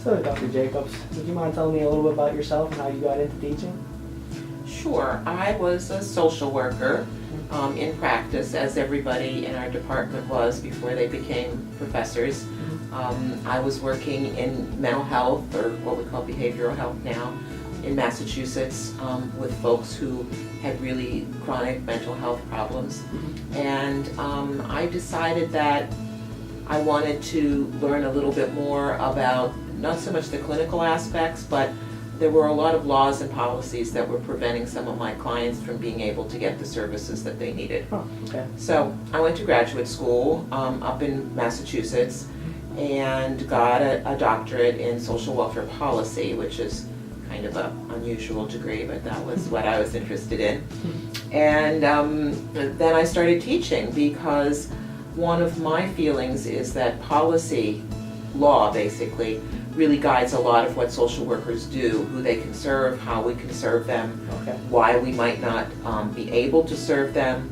So, Dr. Jacobs, would you mind telling me a little bit about yourself and how you got into teaching? Sure. I was a social worker in practice, as everybody in our department was before they became professors. I was working in mental health, or what we call behavioral health now, in Massachusetts with folks who had really chronic mental health problems. And I decided that I wanted to learn a little bit more about not so much the clinical aspects, but there were a lot of laws and policies that were preventing some of my clients from being able to get the services that they needed. Oh, okay. So I went to graduate school up in Massachusetts and got a doctorate in social welfare policy, which is kind of an unusual degree, but that was what I was interested in. And then I started teaching, because one of my feelings is that policy, law basically, really guides a lot of what social workers do, who they can serve, how we can serve them, why we might not be able to serve them.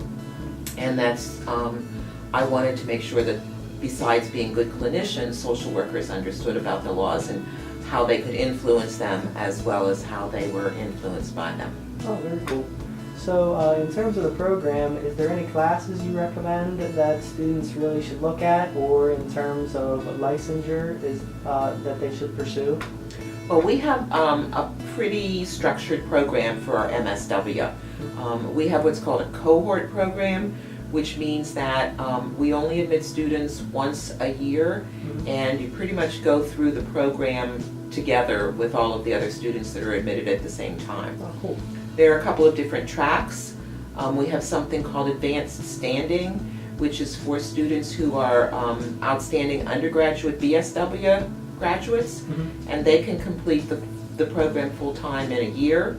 And that's, I wanted to make sure that besides being good clinicians, social workers understood about the laws and how they could influence them, as well as how they were influenced by them. Oh, very cool. So in terms of the program, is there any classes you recommend that students really should look at, or in terms of licensure that they should pursue? Well, we have a pretty structured program for our MSW. We have what's called a cohort program, which means that we only admit students once a year, and you pretty much go through the program together with all of the other students that are admitted at the same time. Oh, cool. There are a couple of different tracks. We have something called Advanced Standing, which is for students who are outstanding undergraduate BSW graduates, and they can complete the program full-time in a year.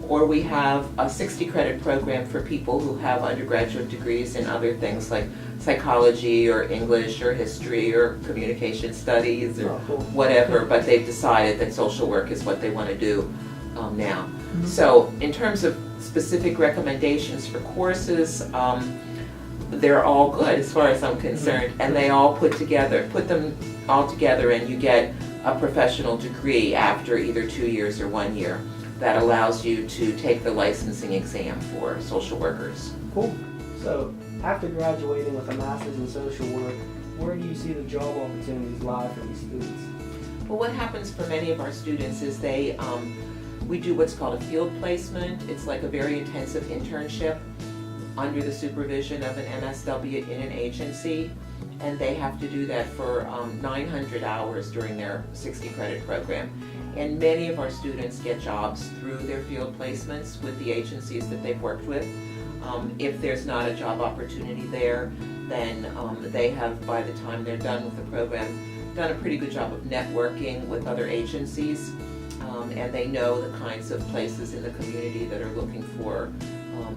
Or we have a 60 credit program for people who have undergraduate degrees in other things like psychology or English or history or communication studies or whatever, but they've decided that social work is what they want to do now. So in terms of specific recommendations for courses, they're all good as far as I'm concerned, and they all put them all together, and you get a professional degree after either 2 years or 1 year that allows you to take the licensing exam for social workers. Cool. So after graduating with a master's in social work, where do you see the job opportunities lie for these students? Well, what happens for many of our students is we do what's called a field placement. It's like a very intensive internship under the supervision of an MSW in an agency, and they have to do that for 900 hours during their 60 credit program. And many of our students get jobs through their field placements with the agencies that they've worked with. If there's not a job opportunity there, then they have, by the time they're done with the program, done a pretty good job of networking with other agencies, and they know the kinds of places in the community that are looking for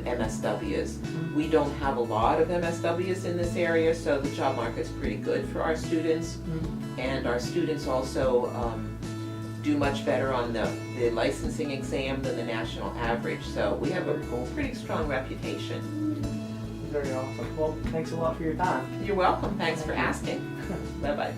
MSWs. We don't have a lot of MSWs in this area, so the job market's pretty good for our students. And our students also do much better on the licensing exam than the national average, so we have a pretty strong reputation. Very awesome. Well, thanks a lot for your time. You're welcome. Thanks for asking. Bye-bye.